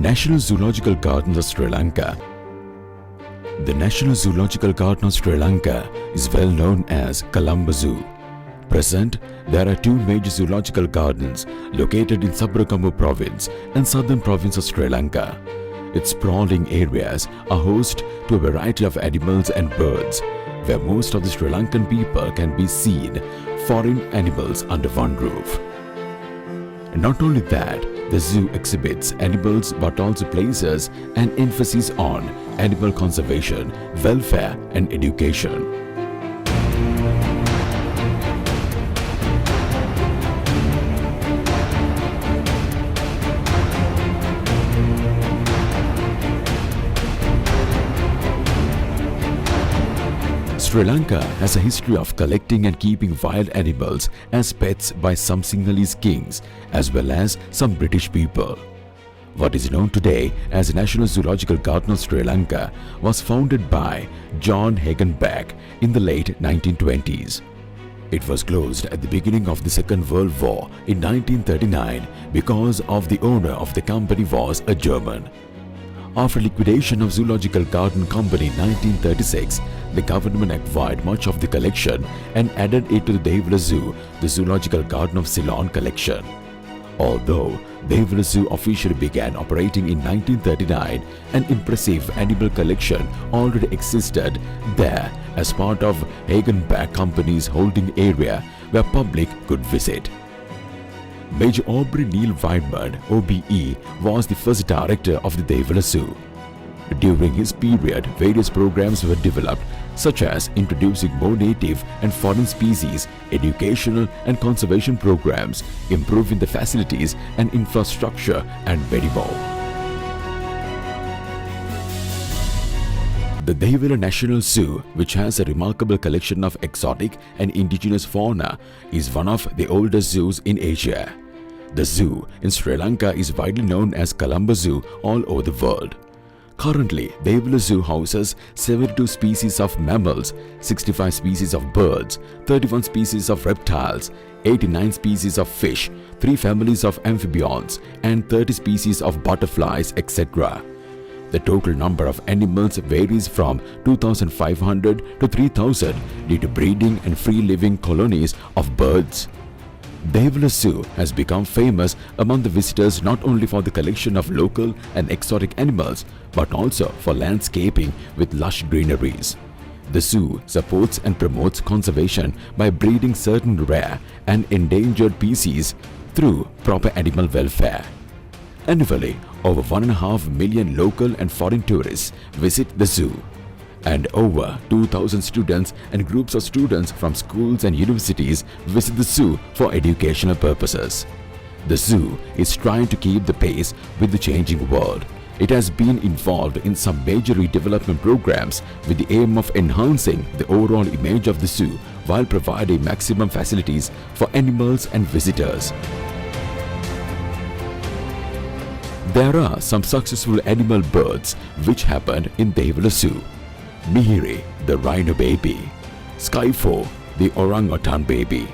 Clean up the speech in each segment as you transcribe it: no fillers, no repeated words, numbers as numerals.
National Zoological Gardens of Sri Lanka. The National Zoological Garden of Sri Lanka is well known as Colombo Zoo. Present, there are two major zoological gardens located in Zoological province and southern province of Sri Lanka. Its sprawling areas are host to a variety of animals and birds, where most of the Sri Lankan people can be seen foreign animals under one roof. Not only that, the zoo exhibits animals but also places an emphasis on animal conservation, welfare and education. Sri Lanka has a history of collecting and keeping wild animals as pets by some Sinhalese kings as well as some British people. What is known today as National Zoological Garden of Sri Lanka was founded by John Hagenbeck in the late 1920s. It was closed at the beginning of the Second World War in 1939 because of the owner of the company was a German. After liquidation of Zoological Garden Company in 1936, the government acquired much of the collection and added it to the Dehiwala Zoo, the Zoological Garden of Ceylon collection. Although Dehiwala Zoo officially began operating in 1939, an impressive animal collection already existed there as part of Hagenbeck Company's holding area where public could visit. Major Aubrey Neil Weidman, OBE, was the first director of the Dehiwala Zoo. During his period, various programs were developed, such as introducing more native and foreign species, educational and conservation programs, improving the facilities and infrastructure, and many more. The Dehiwala National Zoo, which has a remarkable collection of exotic and indigenous fauna, is one of the oldest zoos in Asia. The zoo in Sri Lanka is widely known as Colombo Zoo all over the world. Currently, Dehiwala Zoo houses 72 species of mammals, 65 species of birds, 31 species of reptiles, 89 species of fish, 3 families of amphibians, and 30 species of butterflies, etc. The total number of animals varies from 2,500 to 3,000 due to breeding and free-living colonies of birds. Dehiwala Zoo has become famous among the visitors not only for the collection of local and exotic animals but also for landscaping with lush greeneries. The zoo supports and promotes conservation by breeding certain rare and endangered species through proper animal welfare. Annually, over 1.5 million local and foreign tourists visit the zoo, and over 2,000 students and groups of students from schools and universities visit the zoo for educational purposes. The zoo is trying to keep the pace with the changing world. It has been involved in some major redevelopment programs with the aim of enhancing the overall image of the zoo while providing maximum facilities for animals and visitors. There are some successful animal births which happened in Dehiwala Zoo. Mihiri, the rhino baby. Skyfo, the orangutan baby.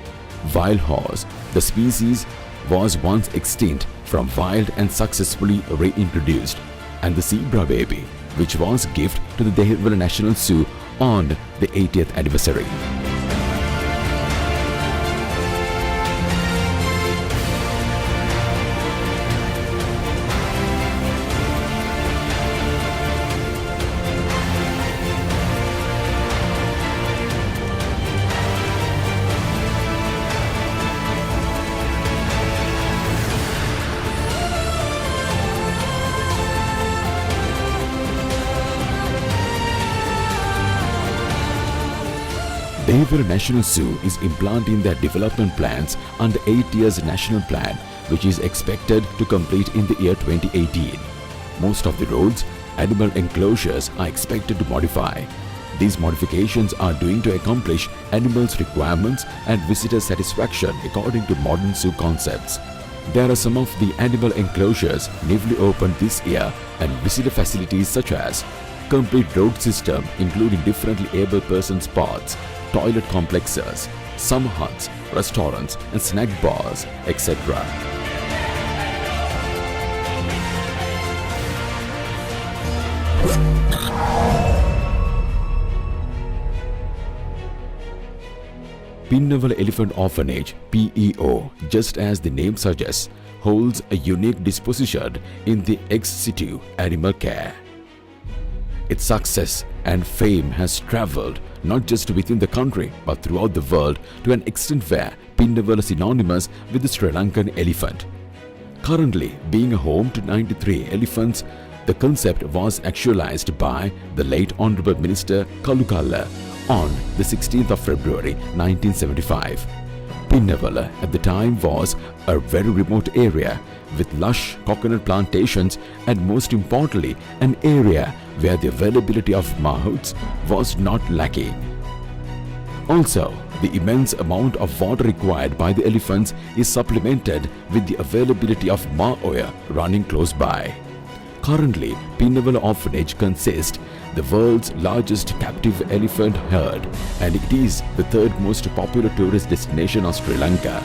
Wild horse, the species was once extinct from wild and successfully reintroduced. And the zebra baby, which was a gift to the Dehiwala National Zoo on the 80th anniversary. Dehiwala National Zoo is implementing their development plans under 8 years National Plan, which is expected to complete in the year 2018. Most of the roads, animal enclosures are expected to modify. These modifications are due to accomplish animals' requirements and visitor satisfaction according to modern zoo concepts. There are some of the animal enclosures newly opened this year and visitor facilities such as complete road system including differently able person spots, toilet complexes, summer huts, restaurants and snack bars, etc. Dehiwala Elephant Orphanage (PEO), just as the name suggests, holds a unique disposition in the ex situ animal care. Its success and fame has travelled not just within the country but throughout the world to an extent where Dehiwala is synonymous with the Sri Lankan elephant. Currently being a home to 93 elephants, the concept was actualized by the late Honorable Minister Kalukalla on the 16th of February 1975. Dehiwala at the time was a very remote area with lush coconut plantations and most importantly an area where the availability of mahouts was not lacking. Also, the immense amount of water required by the elephants is supplemented with the availability of ma-oya running close by. Currently, Dehiwala Orphanage consists the world's largest captive elephant herd and it is the third most popular tourist destination of Sri Lanka.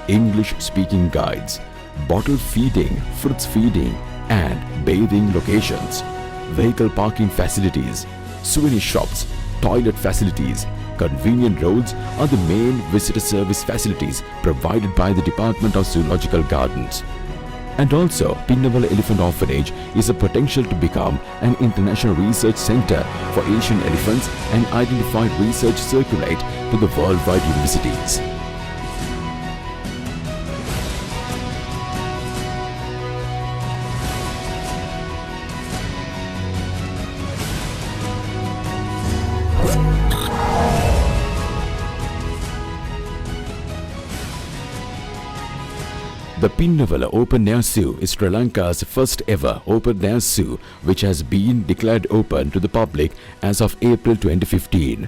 English-speaking guides, bottle feeding, fruits feeding and bathing locations, vehicle parking facilities, souvenir shops, toilet facilities, convenient roads are the main visitor service facilities provided by the Department of Zoological Gardens. And also, Dehiwala Elephant Orphanage is a potential to become an international research center for Asian elephants and identified research circulate to the worldwide universities. The Dehiwala Open Air Zoo is Sri Lanka's first ever open air zoo which has been declared open to the public as of April 2015.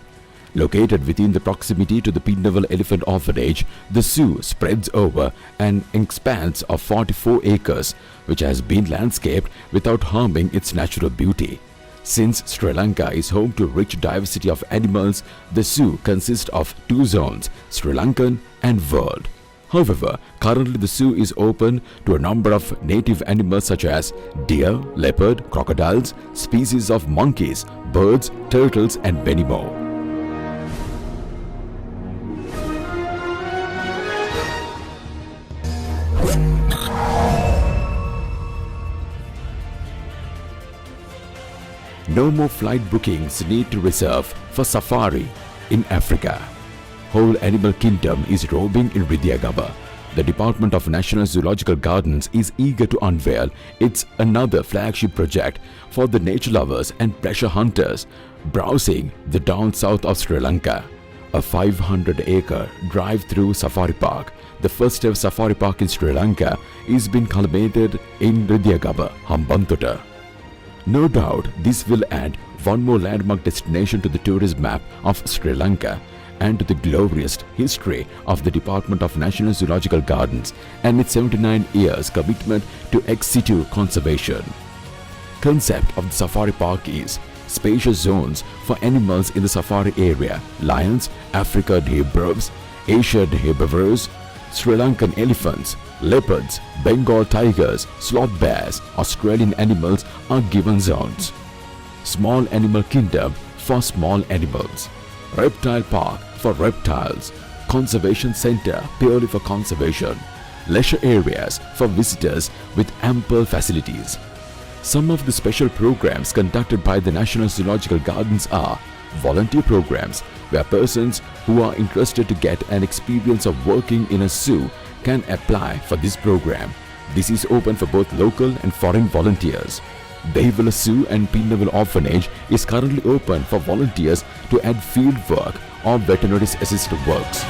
Located within the proximity to the Dehiwala Elephant Orphanage, the zoo spreads over an expanse of 44 acres which has been landscaped without harming its natural beauty. Since Sri Lanka is home to rich diversity of animals, the zoo consists of two zones, Sri Lankan and world. However, currently the zoo is open to a number of native animals such as deer, leopard, crocodiles, species of monkeys, birds, turtles and many more. No more flight bookings need to reserve for safari in Africa. Whole animal kingdom is roaming in Ridhyagaba. The Department of National Zoological Gardens is eager to unveil its another flagship project for the nature lovers and pleasure hunters browsing the down south of Sri Lanka. A 500-acre drive-through safari park, the first ever safari park in Sri Lanka, is being culminated in Ridhyagaba, Hambantota. No doubt this will add one more landmark destination to the tourist map of Sri Lanka and to the glorious history of the Department of National Zoological Gardens and its 79 years commitment to ex situ conservation. Concept of the safari park is spacious zones for animals in the safari area: lions, Africa dehibrus, Asia dehibrus, Sri Lankan elephants, leopards, Bengal tigers, sloth bears, Australian animals are given zones. Small animal kingdom for small animals. Reptile park for reptiles. Conservation center purely for conservation. Leisure areas for visitors with ample facilities. Some of the special programs conducted by the National Zoological Gardens are volunteer programs where persons who are interested to get an experience of working in a zoo can apply for this program. This is open for both local and foreign volunteers. Dehiwala Zoo and Dehiwala Orphanage is currently open for volunteers to add field work or veterinary assistant works.